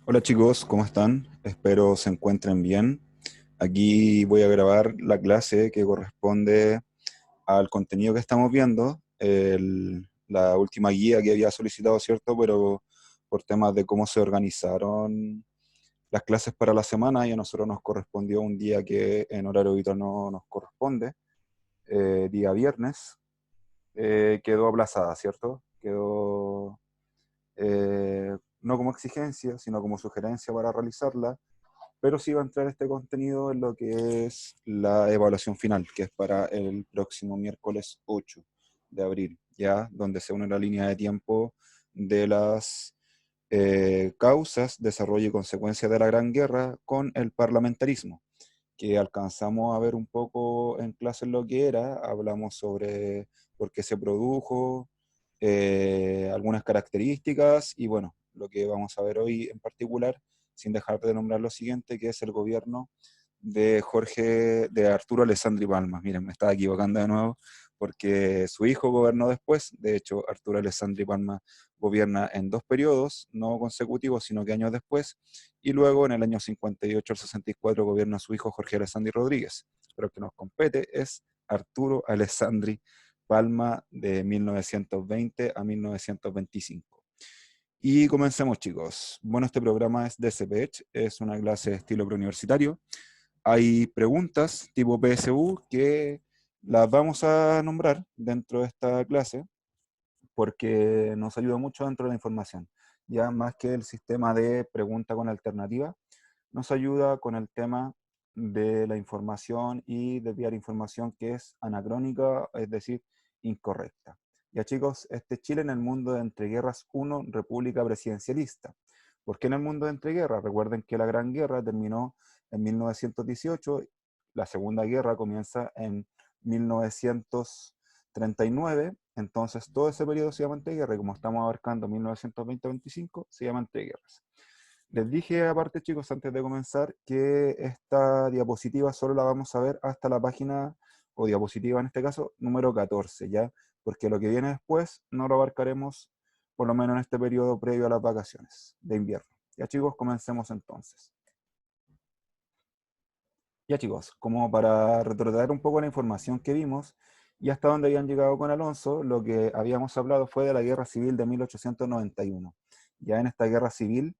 Hola chicos, ¿cómo están? Espero se encuentren bien. Aquí voy a grabar la clase que corresponde al contenido que estamos viendo, la última guía que había solicitado, ¿cierto? Pero por temas de cómo se organizaron las clases para la semana y a nosotros nos correspondió un día que en horario habitual no nos corresponde, día viernes, quedó aplazada, ¿cierto? Quedó no como exigencia, sino como sugerencia para realizarla, pero sí va a entrar este contenido en lo que es la evaluación final, que es para el próximo miércoles 8 de abril, ya donde se une la línea de tiempo de las causas, desarrollo y consecuencias de la Gran Guerra con el parlamentarismo, que alcanzamos a ver un poco en clase lo que era, hablamos sobre por qué se produjo, algunas características y bueno, lo que vamos a ver hoy en particular, sin dejar de nombrar lo siguiente, que es el gobierno de Arturo Alessandri Palma. Miren, me estaba equivocando de nuevo, porque su hijo gobernó después. De hecho, Arturo Alessandri Palma gobierna en dos periodos, no consecutivos, sino que años después, y luego en el año 58 al 64 gobierna su hijo Jorge Alessandri Rodríguez. Pero el que nos compete es Arturo Alessandri Palma de 1920 a 1925. Y comencemos, chicos. Bueno, este programa es DCPECH, es una clase de estilo preuniversitario. Hay preguntas tipo PSU que las vamos a nombrar dentro de esta clase porque nos ayuda mucho dentro de la información. Ya más que el sistema de pregunta con alternativa, nos ayuda con el tema de la información y de enviar información que es anacrónica, es decir, incorrecta. Ya chicos, este es Chile en el mundo de entreguerras 1, República Presidencialista. ¿Por qué en el mundo de entreguerras? Recuerden que la Gran Guerra terminó en 1918, la Segunda Guerra comienza en 1939, entonces todo ese periodo se llama entreguerra y como estamos abarcando 1920-25, se llama entreguerras. Les dije aparte, chicos, antes de comenzar, que esta diapositiva solo la vamos a ver hasta la página, o diapositiva en este caso, número 14, ¿ya? Porque lo que viene después no lo abarcaremos, por lo menos en este periodo previo a las vacaciones de invierno. Ya, chicos, comencemos entonces. Ya, chicos, como para retroceder un poco la información que vimos, y hasta donde habían llegado con Alonso, lo que habíamos hablado fue de la Guerra Civil de 1891. Ya en esta guerra civil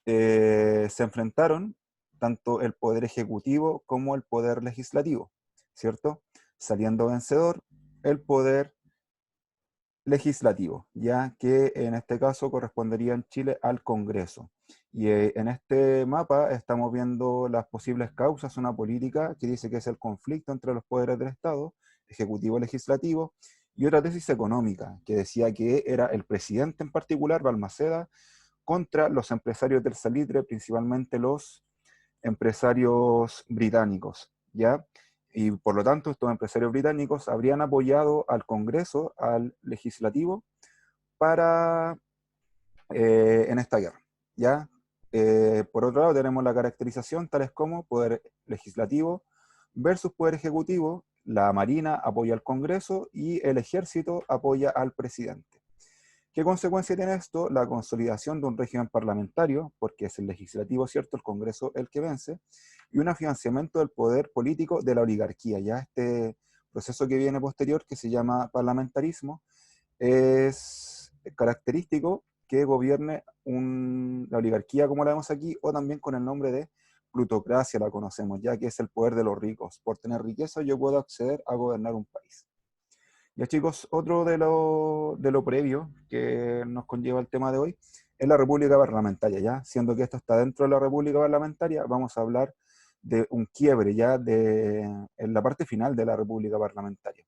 se enfrentaron tanto el poder ejecutivo como el poder legislativo, ¿cierto? Saliendo vencedor el poder legislativo, ya que en este caso correspondería en Chile al Congreso. Y en este mapa estamos viendo las posibles causas, una política que dice que es el conflicto entre los poderes del Estado, ejecutivo y legislativo, y otra tesis económica, que decía que era el presidente en particular, Balmaceda, contra los empresarios del salitre, principalmente los empresarios británicos, ¿ya? Y por lo tanto, estos empresarios británicos habrían apoyado al Congreso, al legislativo, para en esta guerra, ¿ya? Por otro lado, tenemos la caracterización tales como poder legislativo versus poder ejecutivo, la Marina apoya al Congreso y el Ejército apoya al presidente. ¿Qué consecuencia tiene esto? La consolidación de un régimen parlamentario, porque es el legislativo, ¿cierto? El Congreso el que vence, y un afianzamiento del poder político de la oligarquía. Ya este proceso que viene posterior, que se llama parlamentarismo, es característico que gobierne la oligarquía como la vemos aquí, o también con el nombre de plutocracia la conocemos, ya que es el poder de los ricos. Por tener riqueza yo puedo acceder a gobernar un país. Ya chicos, otro de lo previo que nos conlleva el tema de hoy es la República Parlamentaria, ¿ya? Siendo que esto está dentro de la República Parlamentaria, vamos a hablar de un quiebre ya en la parte final de la República Parlamentaria.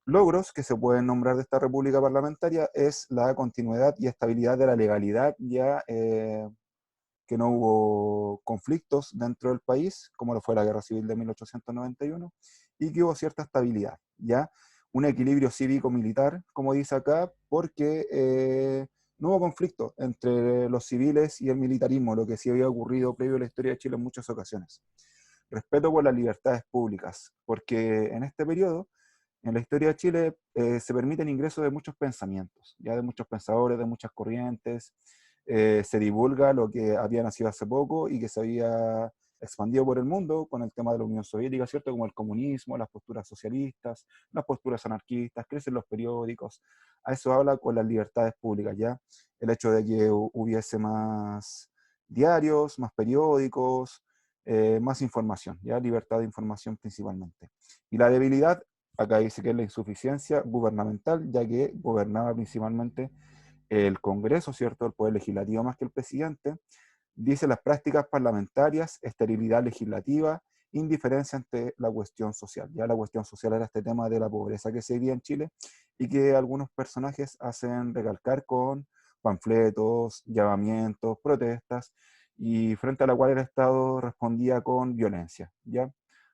Logros que se pueden nombrar de esta República Parlamentaria es la continuidad y estabilidad de la legalidad, ya que no hubo conflictos dentro del país, como lo fue la Guerra Civil de 1891, y que hubo cierta estabilidad, ¿ya? Un equilibrio cívico-militar, como dice acá, porque no hubo conflicto entre los civiles y el militarismo, lo que sí había ocurrido previo a la historia de Chile en muchas ocasiones. Respeto por las libertades públicas, porque en este periodo, en la historia de Chile, se permiten ingresos de muchos pensamientos, ya de muchos pensadores, de muchas corrientes, se divulga lo que había nacido hace poco y que se había expandido por el mundo con el tema de la Unión Soviética, ¿cierto? Como el comunismo, las posturas socialistas, las posturas anarquistas, crecen los periódicos. A eso habla con las libertades públicas, ¿ya? El hecho de que hubiese más diarios, más periódicos, más información, ¿ya? Libertad de información principalmente. Y la debilidad, acá dice que es la insuficiencia gubernamental, ya que gobernaba principalmente el Congreso, ¿cierto? El poder legislativo más que el presidente. Dice las prácticas parlamentarias, esterilidad legislativa, indiferencia ante la cuestión social. Ya la cuestión social era este tema de la pobreza que se vivía en Chile y que algunos personajes hacen recalcar con panfletos, llamamientos, protestas, y frente a la cual el Estado respondía con violencia, ¿ya?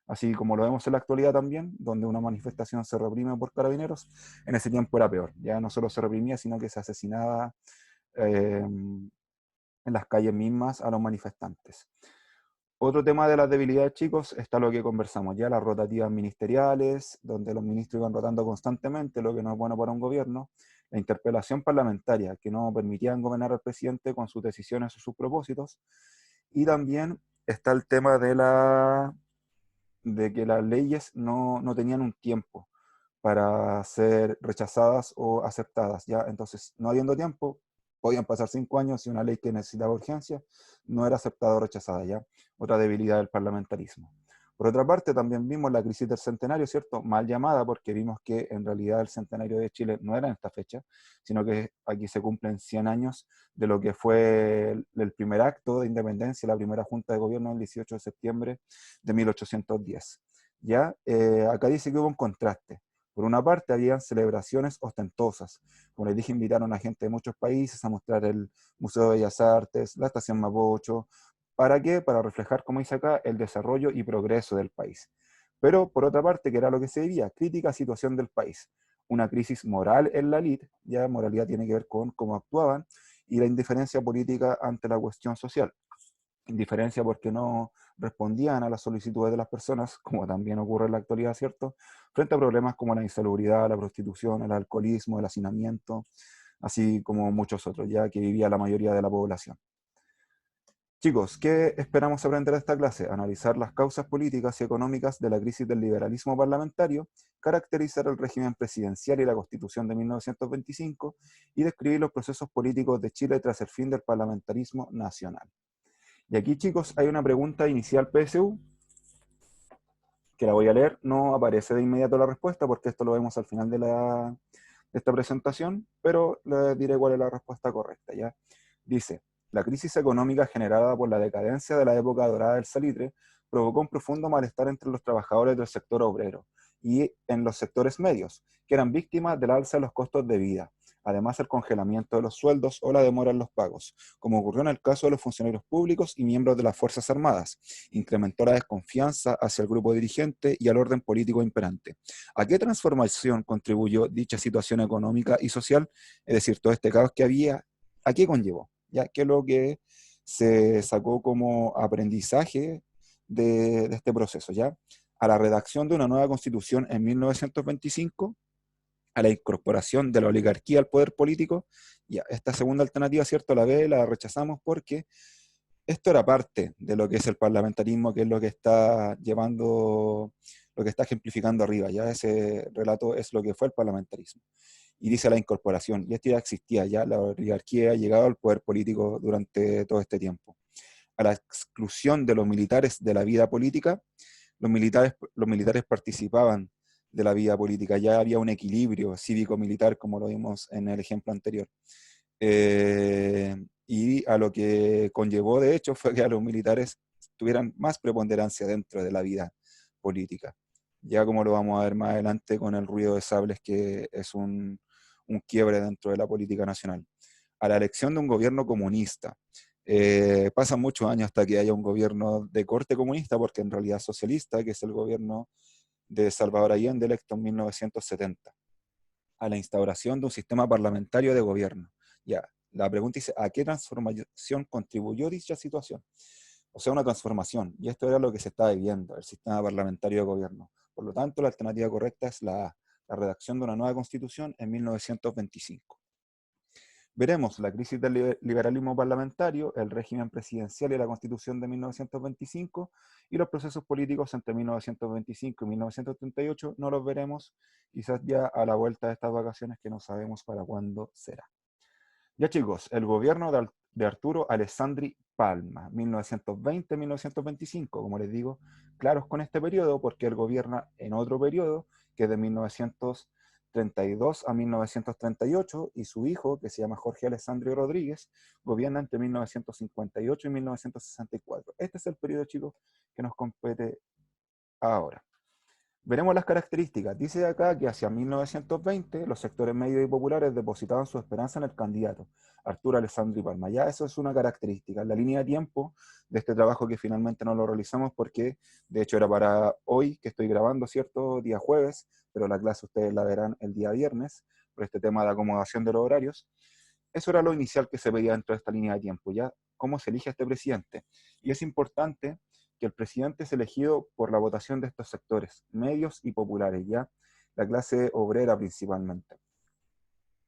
Así como lo vemos en la actualidad también, donde una manifestación se reprime por carabineros, en ese tiempo era peor, ya no solo se reprimía, sino que se asesinaba eh, en las calles mismas a los manifestantes. Otro tema de las debilidades, chicos, está lo que conversamos ya, las rotativas ministeriales, donde los ministros iban rotando constantemente, lo que no es bueno para un gobierno, la interpelación parlamentaria, que no permitían gobernar al presidente con sus decisiones o sus propósitos, y también está el tema de que las leyes no tenían un tiempo para ser rechazadas o aceptadas, ¿ya? Entonces, no habiendo tiempo, podían pasar 5 años y una ley que necesitaba urgencia no era aceptada o rechazada, ¿ya? Otra debilidad del parlamentarismo. Por otra parte, también vimos la crisis del centenario, ¿cierto? Mal llamada, porque vimos que en realidad el centenario de Chile no era en esta fecha, sino que aquí se cumplen 100 años de lo que fue el primer acto de independencia, la primera junta de gobierno el 18 de septiembre de 1810. ¿Ya? Acá dice que hubo un contraste. Por una parte, habían celebraciones ostentosas. Como les dije, invitaron a gente de muchos países a mostrar el Museo de Bellas Artes, la Estación Mapocho. ¿Para qué? Para reflejar, como dice acá, el desarrollo y progreso del país. Pero, por otra parte, que era lo que se vivía, crítica situación del país. Una crisis moral en la elite, ya moralidad tiene que ver con cómo actuaban, y la indiferencia política ante la cuestión social. Indiferencia porque no respondían a las solicitudes de las personas, como también ocurre en la actualidad, ¿cierto? Frente a problemas como la insalubridad, la prostitución, el alcoholismo, el hacinamiento, así como muchos otros, ya que vivía la mayoría de la población. Chicos, ¿qué esperamos aprender de esta clase? Analizar las causas políticas y económicas de la crisis del liberalismo parlamentario, caracterizar el régimen presidencial y la Constitución de 1925 y describir los procesos políticos de Chile tras el fin del parlamentarismo nacional. Y aquí, chicos, hay una pregunta inicial PSU, que la voy a leer. No aparece de inmediato la respuesta, porque esto lo vemos al final de esta presentación, pero les diré cuál es la respuesta correcta, ¿ya? Dice, la crisis económica generada por la decadencia de la época dorada del salitre provocó un profundo malestar entre los trabajadores del sector obrero y en los sectores medios, que eran víctimas del alza de los costos de vida, además el congelamiento de los sueldos o la demora en los pagos, como ocurrió en el caso de los funcionarios públicos y miembros de las Fuerzas Armadas. Incrementó la desconfianza hacia el grupo dirigente y al orden político imperante. ¿A qué transformación contribuyó dicha situación económica y social? Es decir, todo este caos que había, ¿a qué conllevó? ¿Ya? ¿Qué es lo que se sacó como aprendizaje de este proceso? ¿Ya? A la redacción de una nueva constitución en 1925, a la incorporación de la oligarquía al poder político. Ya, esta segunda alternativa, ¿cierto? La B la rechazamos porque esto era parte de lo que es el parlamentarismo, que es lo que está llevando, lo que está ejemplificando arriba. Ya ese relato es lo que fue el parlamentarismo. Y dice la incorporación, y esto ya existía, ya la oligarquía ha llegado al poder político durante todo este tiempo. A la exclusión de los militares de la vida política, los militares participaban de la vida política, ya había un equilibrio cívico-militar, como lo vimos en el ejemplo anterior. Y a lo que conllevó, de hecho, fue que a los militares tuvieran más preponderancia dentro de la vida política. Ya como lo vamos a ver más adelante con el ruido de sables, que es un quiebre dentro de la política nacional. A la elección de un gobierno comunista. Pasan muchos años hasta que haya un gobierno de corte comunista, porque en realidad es socialista, que es el gobierno de Salvador Allende, electo en 1970. A la instauración de un sistema parlamentario de gobierno. Ya, la pregunta dice, ¿a qué transformación contribuyó dicha situación? O sea, una transformación, y esto era lo que se estaba viviendo, el sistema parlamentario de gobierno. Por lo tanto, la alternativa correcta es la redacción de una nueva constitución en 1925. Veremos la crisis del liberalismo parlamentario, el régimen presidencial y la Constitución de 1925, y los procesos políticos entre 1925 y 1938 no los veremos, quizás ya a la vuelta de estas vacaciones que no sabemos para cuándo será. Ya chicos, el gobierno de Arturo Alessandri Palma, 1920-1925, como les digo, claros con este periodo porque él gobierna en otro periodo, que es de 1932 a 1938, y su hijo, que se llama Jorge Alessandri Rodríguez, gobierna entre 1958 y 1964. Este es el periodo, chicos, que nos compete ahora. Veremos las características. Dice acá que hacia 1920 los sectores medios y populares depositaban su esperanza en el candidato, Arturo Alessandri Palma. Ya eso es una característica. La línea de tiempo de este trabajo que finalmente no lo realizamos porque de hecho era para hoy que estoy grabando, ¿cierto? Día jueves, pero la clase ustedes la verán el día viernes por este tema de acomodación de los horarios. Eso era lo inicial que se veía dentro de esta línea de tiempo, ¿ya? ¿Cómo se elige a este presidente? Y es importante que el presidente es elegido por la votación de estos sectores, medios y populares, ¿ya? La clase obrera principalmente,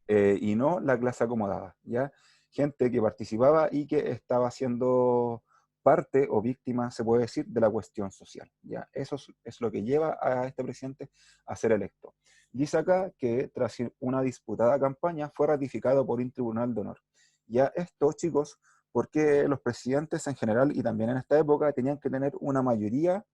y no la clase acomodada, ¿ya? Gente que participaba y que estaba siendo parte o víctima, se puede decir, de la cuestión social, ¿ya? Eso es lo que lleva a este presidente a ser electo. Dice acá que tras una disputada campaña fue ratificado por un tribunal de honor. Ya esto, chicos, porque los presidentes en general y también en esta época tenían que tener una mayoría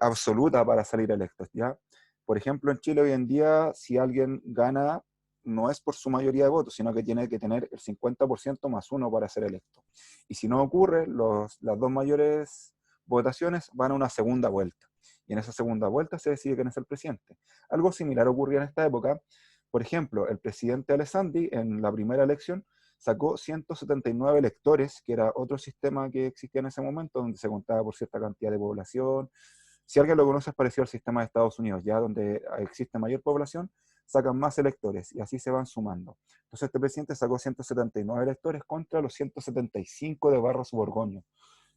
absoluta para salir electos, ¿ya? Por ejemplo, en Chile hoy en día, si alguien gana, no es por su mayoría de votos, sino que tiene que tener el 50% más uno para ser electo. Y si no ocurre, las dos mayores votaciones van a una segunda vuelta. Y en esa segunda vuelta se decide quién es el presidente. Algo similar ocurría en esta época. Por ejemplo, el presidente Alessandri en la primera elección sacó 179 electores, que era otro sistema que existía en ese momento, donde se contaba por cierta cantidad de población. Si alguien lo conoce, es parecido al sistema de Estados Unidos, ya donde existe mayor población, sacan más electores y así se van sumando. Entonces este presidente sacó 179 electores contra los 175 de Barros Borgoño,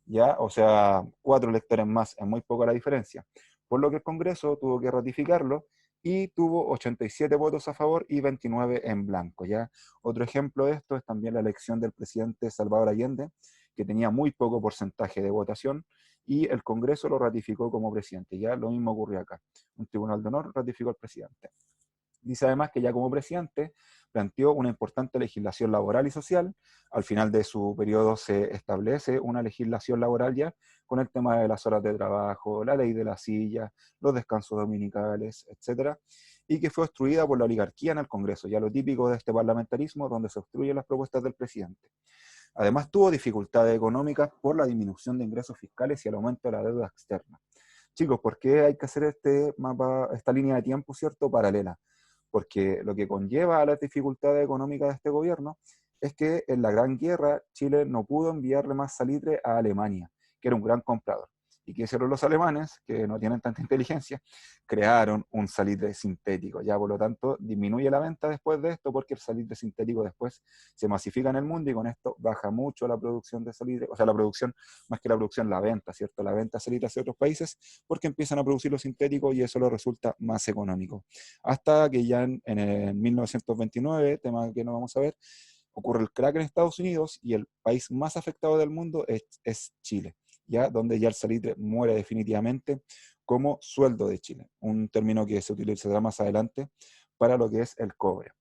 ya, o sea, 4 electores más, es muy poca la diferencia. Por lo que el Congreso tuvo que ratificarlo y tuvo 87 votos a favor y 29 en blanco, ya. Otro ejemplo de esto es también la elección del presidente Salvador Allende, que tenía muy poco porcentaje de votación y el Congreso lo ratificó como presidente. Ya lo mismo ocurrió acá. Un tribunal de honor ratificó al presidente. Dice además que ya como presidente planteó una importante legislación laboral y social. Al final de su periodo se establece una legislación laboral ya con el tema de las horas de trabajo, la ley de la silla, los descansos dominicales, etcétera, y que fue obstruida por la oligarquía en el Congreso, ya lo típico de este parlamentarismo donde se obstruyen las propuestas del presidente. Además tuvo dificultades económicas por la disminución de ingresos fiscales y el aumento de la deuda externa. Chicos, ¿por qué hay que hacer este mapa, esta línea de tiempo, cierto, paralela? Porque lo que conlleva a las dificultades económicas de este gobierno es que en la Gran Guerra Chile no pudo enviarle más salitre a Alemania, que era un gran comprador. ¿Y qué hicieron los alemanes, que no tienen tanta inteligencia? Crearon un salitre sintético. Ya por lo tanto disminuye la venta después de esto porque el salitre sintético después se masifica en el mundo y con esto baja mucho la producción de salitre, o sea, la producción, más que la producción, la venta, ¿cierto? La venta de salitre hacia otros países porque empiezan a producir lo sintético y eso lo resulta más económico. Hasta que ya en el 1929, tema que no vamos a ver, ocurre el crack en Estados Unidos y el país más afectado del mundo es Chile, ya donde ya el salitre muere definitivamente como sueldo de Chile, un término que se utilizará más adelante para lo que es el cobre.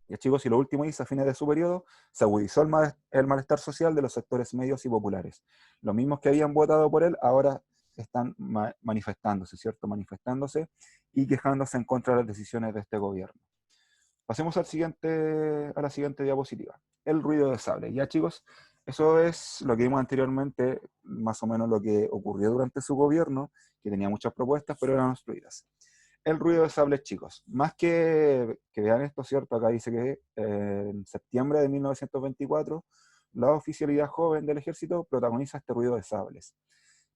Y chicos, y lo último dice, a fines de su periodo, se agudizó el malestar social de los sectores medios y populares. Los mismos que habían votado por él ahora están manifestándose, ¿cierto? Manifestándose y quejándose en contra de las decisiones de este gobierno. Pasemos a la siguiente diapositiva. El ruido de sable. Ya chicos, eso es lo que vimos anteriormente, más o menos lo que ocurrió durante su gobierno, que tenía muchas propuestas, pero eran obstruidas. El ruido de sables, chicos. Más que vean esto, ¿cierto? Acá dice que en septiembre de 1924, la oficialidad joven del ejército protagoniza este ruido de sables.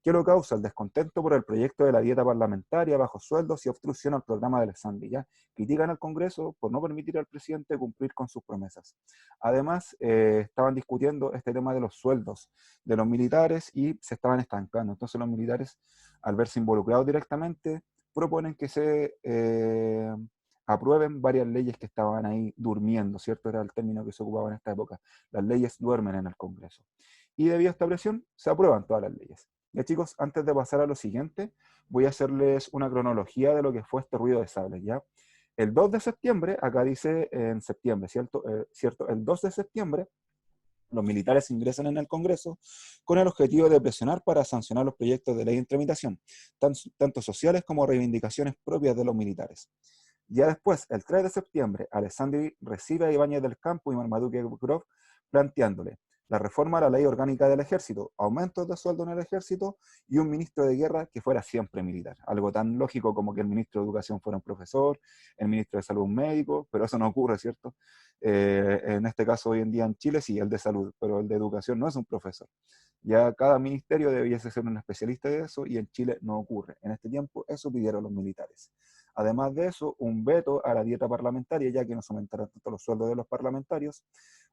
¿Qué lo causa? El descontento por el proyecto de la dieta parlamentaria, bajos sueldos y obstrucción al programa de Alessandri. ¿Ya? Critican al Congreso por no permitir al presidente cumplir con sus promesas. Además, estaban discutiendo este tema de los sueldos de los militares y se estaban estancando. Entonces los militares, al verse involucrados directamente, proponen que se aprueben varias leyes que estaban ahí durmiendo, ¿cierto? Era el término que se ocupaba en esta época. Las leyes duermen en el Congreso. Y debido a esta presión, se aprueban todas las leyes. Ya chicos, antes de pasar a lo siguiente, voy a hacerles una cronología de lo que fue este ruido de sables, ¿ya? El 2 de septiembre, acá dice en septiembre, ¿cierto? ¿Cierto? El 2 de septiembre, los militares ingresan en el Congreso con el objetivo de presionar para sancionar los proyectos de ley en tramitación, tanto sociales como reivindicaciones propias de los militares. Ya después, el 3 de septiembre, Alessandri recibe a Ibáñez del Campo y Marmaduke Grove planteándole la reforma a la ley orgánica del ejército, aumentos de sueldo en el ejército y un ministro de guerra que fuera siempre militar. Algo tan lógico como que el ministro de educación fuera un profesor, el ministro de salud un médico, pero eso no ocurre, ¿cierto? En este caso, hoy en día en Chile sí, el de salud, pero el de educación no es un profesor. Ya cada ministerio debiese ser un especialista de eso y en Chile no ocurre. En este tiempo eso pidieron los militares. Además de eso, un veto a la dieta parlamentaria, ya que no se aumentaran tanto los sueldos de los parlamentarios,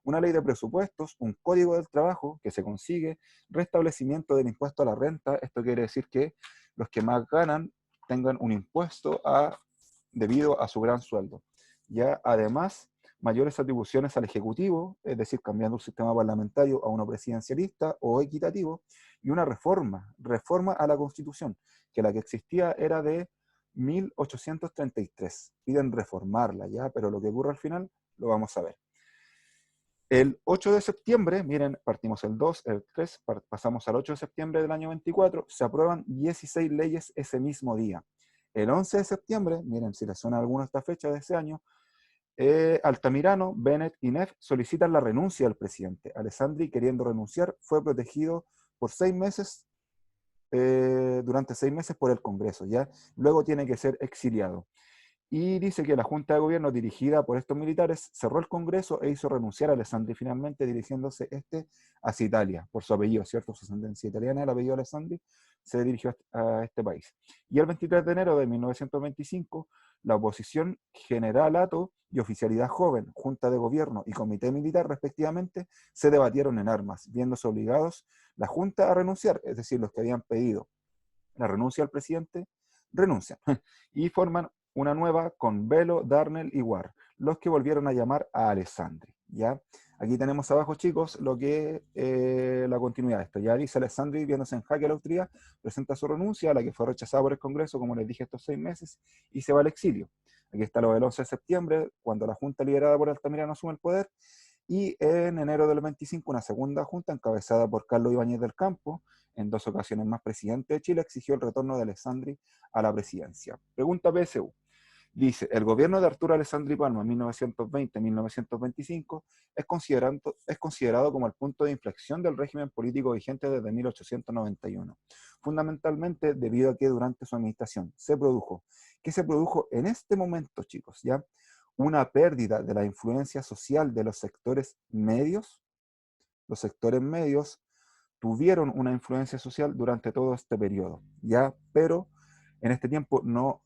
una ley de presupuestos, un código del trabajo que se consigue, restablecimiento del impuesto a la renta, esto quiere decir que los que más ganan tengan un impuesto debido a su gran sueldo. Ya además, mayores atribuciones al Ejecutivo, es decir, cambiando un sistema parlamentario a uno presidencialista o equitativo, y una reforma a la Constitución, que la que existía era de 1833. Piden reformarla ya, pero lo que ocurre al final lo vamos a ver. El 8 de septiembre, miren, partimos el 2, el 3, pasamos al 8 de septiembre del año 24, se aprueban 16 leyes ese mismo día. El 11 de septiembre, miren si les suena alguna esta fecha de ese año, Altamirano, Bennett y Neff solicitan la renuncia del presidente. Alessandri, queriendo renunciar, fue protegido por 6 meses, durante 6 meses por el Congreso, ¿ya? Luego tiene que ser exiliado. Y dice que la Junta de Gobierno dirigida por estos militares cerró el Congreso e hizo renunciar a Alessandri, finalmente dirigiéndose hacia Italia, por su apellido, ¿cierto? Su ascendencia italiana, el apellido Alessandri, se dirigió a este país. Y el 23 de enero de 1925, la oposición Generalato y Oficialidad Joven, Junta de Gobierno y Comité Militar, respectivamente, se debatieron en armas, viéndose obligados la Junta a renunciar, es decir, los que habían pedido la renuncia al presidente, renuncian y forman una nueva con Velo, Darnell y War, los que volvieron a llamar a Alessandri. ¿Ya? Aquí tenemos abajo, chicos, lo que la continuidad de esto. Ya dice Alessandri, viéndose en jaque a la Austria, presenta su renuncia, a la que fue rechazada por el Congreso, como les dije, estos 6 meses, y se va al exilio. Aquí está lo del 11 de septiembre, cuando la Junta liderada por Altamirano asume el poder, y en enero del 25 una segunda junta encabezada por Carlos Ibáñez del Campo, en 2 ocasiones más presidente de Chile, exigió el retorno de Alessandri a la presidencia. Pregunta PSU. Dice, el gobierno de Arturo Alessandri Palma en 1920-1925 es considerado como el punto de inflexión del régimen político vigente desde 1891, fundamentalmente debido a que durante su administración ¿qué se produjo en este momento, chicos? ¿Ya? Una pérdida de la influencia social de los sectores medios. Los sectores medios tuvieron una influencia social durante todo este periodo, ¿ya? Pero en este tiempo no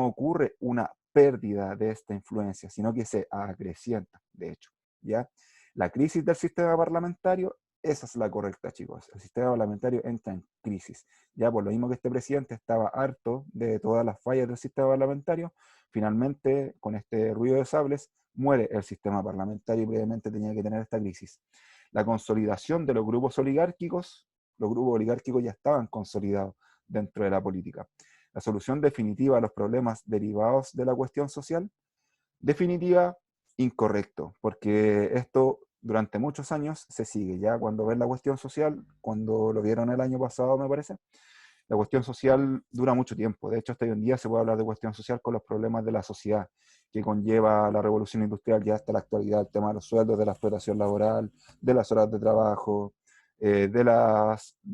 ocurre una pérdida de esta influencia, sino que se acrecienta, de hecho, ¿ya? La crisis del sistema parlamentario, esa es la correcta, chicos. El sistema parlamentario entra en crisis, ya por lo mismo que este presidente estaba harto de todas las fallas del sistema parlamentario, finalmente, con este ruido de sables, muere el sistema parlamentario y previamente tenía que tener esta crisis. La consolidación de los grupos oligárquicos ya estaban consolidados dentro de la política. La solución definitiva a los problemas derivados de la cuestión social, definitiva, incorrecto, porque esto durante muchos años se sigue. Ya cuando ven la cuestión social, cuando lo vieron el año pasado, me parece, la cuestión social dura mucho tiempo. De hecho, hasta hoy en día se puede hablar de cuestión social con los problemas de la sociedad que conlleva la revolución industrial ya hasta la actualidad, el tema de los sueldos, de la explotación laboral, de las horas de trabajo, de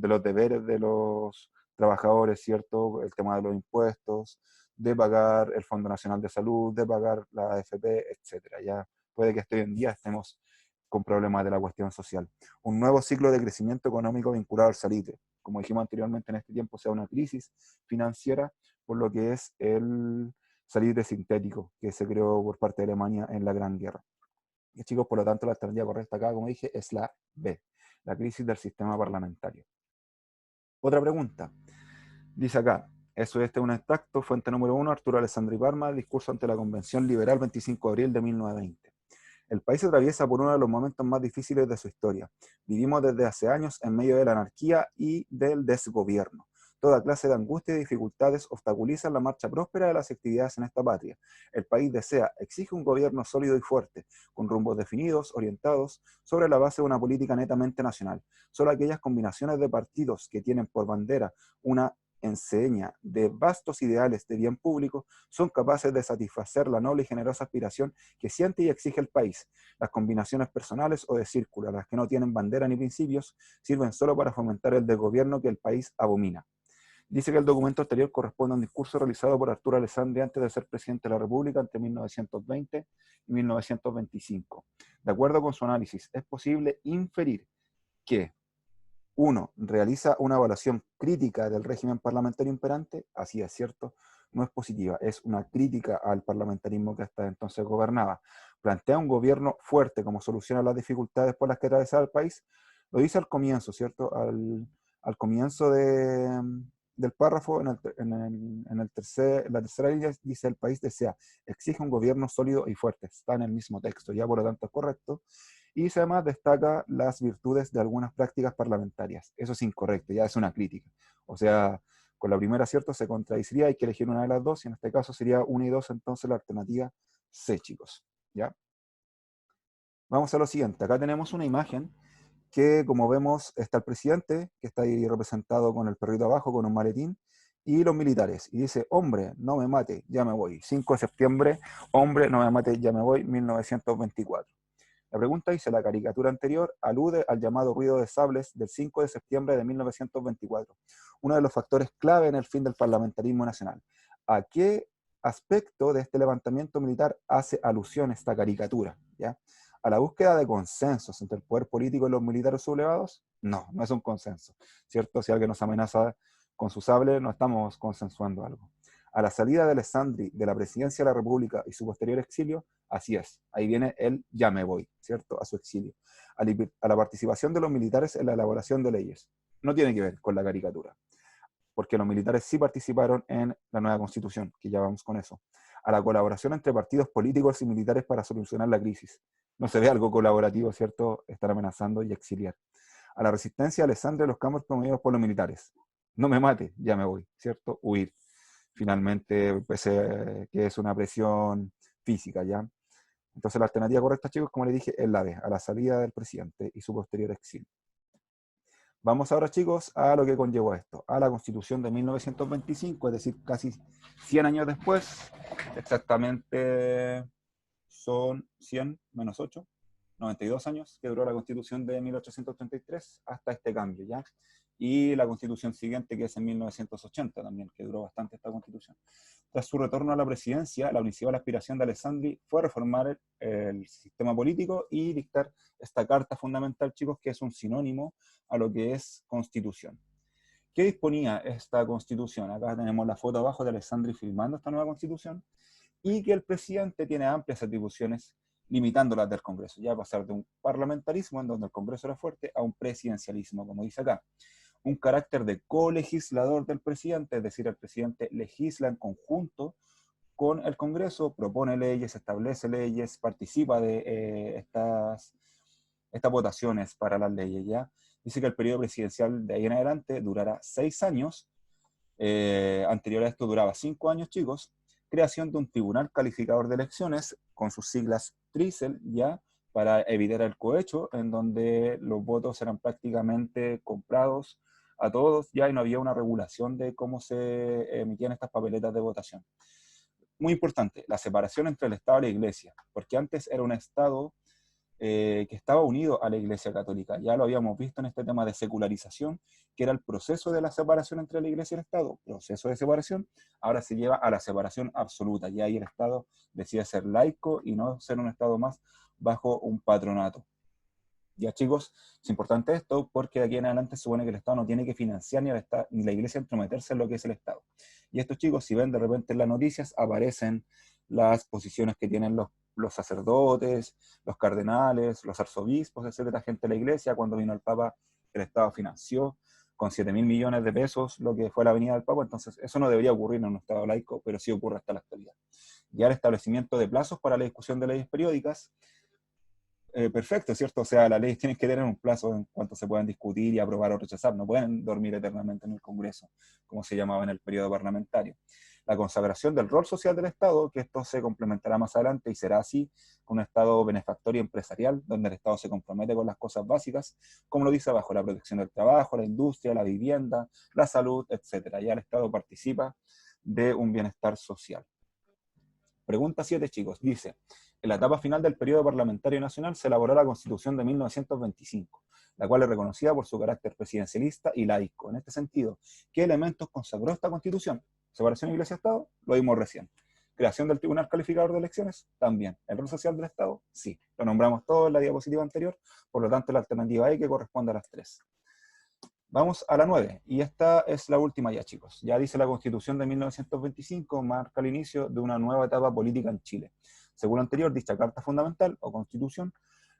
los deberes de los trabajadores, ¿cierto? El tema de los impuestos, de pagar el Fondo Nacional de Salud, de pagar la AFP, etcétera. Ya puede que hasta hoy en día estemos con problemas de la cuestión social. Un nuevo ciclo de crecimiento económico vinculado al salitre. Como dijimos anteriormente, en este tiempo sea una crisis financiera por lo que es el salitre sintético que se creó por parte de Alemania en la Gran Guerra. Y chicos, por lo tanto, la alternativa correcta acá, como dije, es la B, la crisis del sistema parlamentario. Otra pregunta. Dice acá, Eso es un extracto, fuente número 1, Arturo Alessandri Parma, discurso ante la Convención Liberal 25 de abril de 1920. El país se atraviesa por uno de los momentos más difíciles de su historia. Vivimos desde hace años en medio de la anarquía y del desgobierno. Toda clase de angustia y dificultades obstaculizan la marcha próspera de las actividades en esta patria. El país desea, exige un gobierno sólido y fuerte, con rumbos definidos, orientados, sobre la base de una política netamente nacional. Solo aquellas combinaciones de partidos que tienen por bandera una enseña de vastos ideales de bien público son capaces de satisfacer la noble y generosa aspiración que siente y exige el país. Las combinaciones personales o de círculo, las que no tienen bandera ni principios, sirven solo para fomentar el desgobierno que el país abomina. Dice que el documento anterior corresponde a un discurso realizado por Arturo Alessandri antes de ser presidente de la República entre 1920 y 1925. De acuerdo con su análisis, es posible inferir que 1. Realiza una evaluación crítica del régimen parlamentario imperante, así es cierto, no es positiva, es una crítica al parlamentarismo que hasta entonces gobernaba. Plantea un gobierno fuerte como solución a las dificultades por las que atravesaba el país, lo dice al comienzo, ¿cierto? Al comienzo del párrafo, en la tercera línea dice el país desea, exige un gobierno sólido y fuerte, está en el mismo texto, ya por lo tanto es correcto. Y además destaca las virtudes de algunas prácticas parlamentarias. Eso es incorrecto, ya es una crítica. O sea, con la primera, ¿cierto? Se contradiciría, hay que elegir una de las dos, y en este caso sería 1 y 2, entonces la alternativa C, chicos. ¿Ya? Vamos a lo siguiente. Acá tenemos una imagen que, como vemos, está el presidente, que está ahí representado con el perrito abajo, con un maletín, y los militares. Y dice, hombre, no me mate, ya me voy. 5 de septiembre, hombre, no me mate, ya me voy, 1924. La pregunta dice, la caricatura anterior alude al llamado ruido de sables del 5 de septiembre de 1924, uno de los factores clave en el fin del parlamentarismo nacional. ¿A qué aspecto de este levantamiento militar hace alusión esta caricatura? ¿Ya? ¿A la búsqueda de consensos entre el poder político y los militares sublevados? No, no es un consenso, ¿cierto? Si alguien nos amenaza con su sable, no estamos consensuando algo. A la salida de Alessandri de la presidencia de la República y su posterior exilio, así es, ahí viene el ya me voy, ¿cierto? A su exilio. A la participación de los militares en la elaboración de leyes. No tiene que ver con la caricatura, porque los militares sí participaron en la nueva constitución, que ya vamos con eso. A la colaboración entre partidos políticos y militares para solucionar la crisis. No se ve algo colaborativo, ¿cierto? Estar amenazando y exiliar. A la resistencia a Alessandria de los campos promovidos por los militares. No me mate, ya me voy, ¿cierto? Huir. Finalmente, pues, que es una presión física, ¿ya? Entonces la alternativa correcta, chicos, como les dije, es la B, a la salida del presidente y su posterior exilio. Vamos ahora, chicos, a lo que conllevó esto, a la Constitución de 1925, es decir, casi 100 años después, exactamente son 100 menos 8, 92 años que duró la Constitución de 1833 hasta este cambio, ¿ya? Y la Constitución siguiente, que es en 1980 también, que duró bastante esta Constitución. Tras su retorno a la presidencia, la principal aspiración de Alessandri fue reformar el sistema político y dictar esta carta fundamental, chicos, que es un sinónimo a lo que es Constitución. ¿Qué disponía esta Constitución? Acá tenemos la foto abajo de Alessandri firmando esta nueva Constitución, y que el presidente tiene amplias atribuciones limitándolas del Congreso, ya pasar de un parlamentarismo en donde el Congreso era fuerte a un presidencialismo, como dice acá. Un carácter de colegislador del presidente, es decir, el presidente legisla en conjunto con el Congreso, propone leyes, establece leyes, participa de estas votaciones para las leyes, ¿ya? Dice que el periodo presidencial de ahí en adelante durará 6 años, anterior a esto duraba 5 años, chicos. Creación de un tribunal calificador de elecciones, con sus siglas TRICEL, ya, para evitar el cohecho, en donde los votos eran prácticamente comprados a todos, ya, y no había una regulación de cómo se emitían estas papeletas de votación. Muy importante, la separación entre el Estado y la Iglesia, porque antes era un Estado que estaba unido a la Iglesia Católica. Ya lo habíamos visto en este tema de secularización, que era el proceso de la separación entre la Iglesia y el Estado, proceso de separación, ahora se lleva a la separación absoluta, ya ahí el Estado decide ser laico y no ser un Estado más bajo un patronato. Ya, chicos, es importante esto porque de aquí en adelante se supone que el Estado no tiene que financiar ni la Iglesia entrometerse en lo que es el Estado. Y estos chicos, si ven de repente en las noticias, aparecen las posiciones que tienen los sacerdotes, los cardenales, los arzobispos, etcétera, gente de la Iglesia. Cuando vino el Papa, el Estado financió con 7.000 millones de pesos lo que fue la Avenida del Papa. Entonces eso no debería ocurrir en un Estado laico, pero sí ocurre hasta la actualidad. Ya el establecimiento de plazos para la discusión de leyes periódicas, perfecto, ¿cierto? O sea, las leyes tienen que tener un plazo en cuanto se puedan discutir y aprobar o rechazar, no pueden dormir eternamente en el Congreso, como se llamaba en el periodo parlamentario. La consagración del rol social del Estado, que esto se complementará más adelante y será así, con un Estado benefactor y empresarial, donde el Estado se compromete con las cosas básicas, como lo dice abajo, la protección del trabajo, la industria, la vivienda, la salud, etcétera. Ya el Estado participa de un bienestar social. Pregunta 7, chicos. Dice, en la etapa final del periodo parlamentario nacional se elaboró la Constitución de 1925, la cual es reconocida por su carácter presidencialista y laico. En este sentido, ¿qué elementos consagró esta Constitución? ¿Separación Iglesia-Estado? Lo vimos recién. ¿Creación del Tribunal Calificador de Elecciones? También. ¿El rol social del Estado? Sí. Lo nombramos todo en la diapositiva anterior, por lo tanto la alternativa E que corresponde a las 3. Vamos a la 9, y esta es la última ya, chicos. Ya dice la Constitución de 1925, marca el inicio de una nueva etapa política en Chile. Según lo anterior, dicha Carta Fundamental o Constitución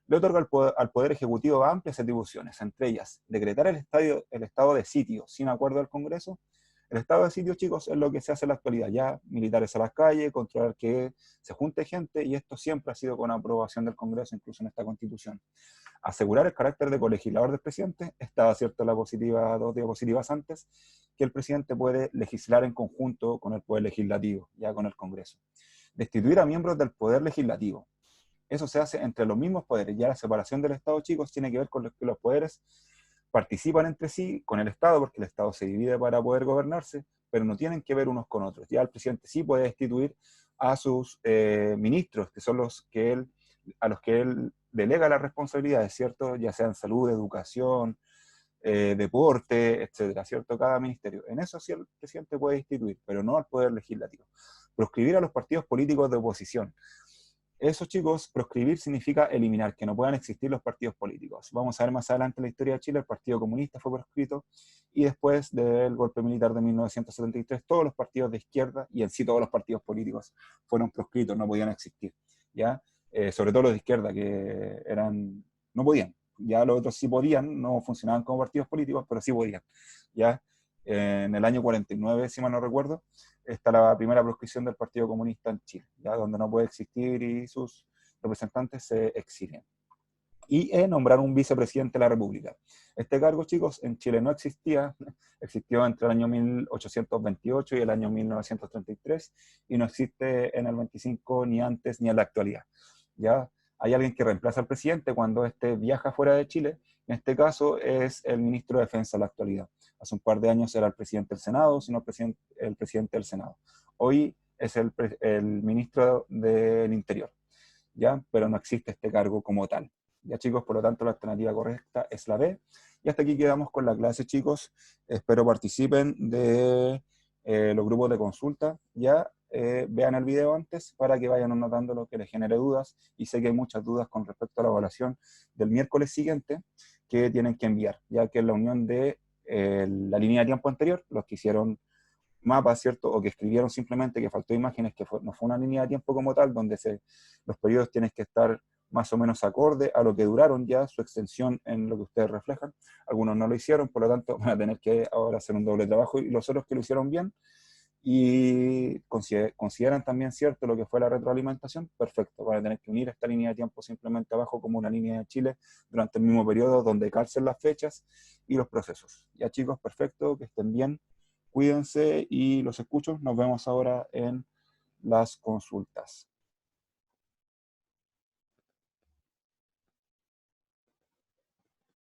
le otorga al poder Ejecutivo amplias atribuciones, entre ellas, decretar el estado de sitio sin acuerdo del Congreso. El estado de sitio, chicos, es lo que se hace en la actualidad, ya militares a las calles, controlar que se junte gente, y esto siempre ha sido con aprobación del Congreso, incluso en esta Constitución. Asegurar el carácter de colegislador del presidente, estaba cierto la positiva, 2 diapositivas antes, que el presidente puede legislar en conjunto con el poder legislativo, ya con el Congreso. Destituir a miembros del poder legislativo. Eso se hace entre los mismos poderes, ya la separación del Estado, chicos, tiene que ver con que los poderes participan entre sí con el Estado, porque el Estado se divide para poder gobernarse, pero no tienen que ver unos con otros. Ya el presidente sí puede destituir a sus ministros, que son a los que él delega las responsabilidades, ¿cierto? Ya sean salud, educación, deporte, etcétera, ¿cierto? Cada ministerio. En eso sí el presidente puede instituir, pero no al poder legislativo. Proscribir a los partidos políticos de oposición. Eso, chicos, proscribir significa eliminar, que no puedan existir los partidos políticos. Vamos a ver más adelante en la historia de Chile, el Partido Comunista fue proscrito, y después del golpe militar de 1973, todos los partidos de izquierda, y en sí todos los partidos políticos, fueron proscritos, no podían existir, ¿ya? Sobre todo los de izquierda, que no podían. Ya los otros sí podían, no funcionaban como partidos políticos, pero sí podían, ¿ya? En el año 49, si mal no recuerdo, está la primera proscripción del Partido Comunista en Chile, ¿ya? Donde no puede existir y sus representantes se exilian. Y nombrar un vicepresidente de la República. Este cargo, chicos, en Chile no existía, existió entre el año 1828 y el año 1933, y no existe en el 25 ni antes ni en la actualidad, ¿ya? Hay alguien que reemplaza al presidente cuando éste viaja fuera de Chile. En este caso es el ministro de Defensa en la actualidad. Hace un par de años era el presidente del Senado, sino el presidente del Senado. Hoy es el ministro del Interior, ¿ya? Pero no existe este cargo como tal. Ya, chicos, por lo tanto la alternativa correcta es la B. Y hasta aquí quedamos con la clase, chicos. Espero participen de los grupos de consulta. Ya vean el video antes para que vayan anotando lo que les genere dudas. Y sé que hay muchas dudas con respecto a la evaluación del miércoles siguiente que tienen que enviar, ya que es la unión de la línea de tiempo anterior, los que hicieron mapas, ¿cierto? O que escribieron simplemente que faltó imágenes, que no fue una línea de tiempo como tal, donde los periodos tienen que estar más o menos acorde a lo que duraron ya, su extensión en lo que ustedes reflejan. Algunos no lo hicieron, por lo tanto van a tener que ahora hacer un doble trabajo, y los otros que lo hicieron bien y consideran también cierto lo que fue la retroalimentación, perfecto, van a tener que unir esta línea de tiempo simplemente abajo como una línea de Chile durante el mismo periodo, donde calcen las fechas y los procesos. Ya, chicos, perfecto, que estén bien, cuídense y los escucho. Nos vemos ahora en las consultas.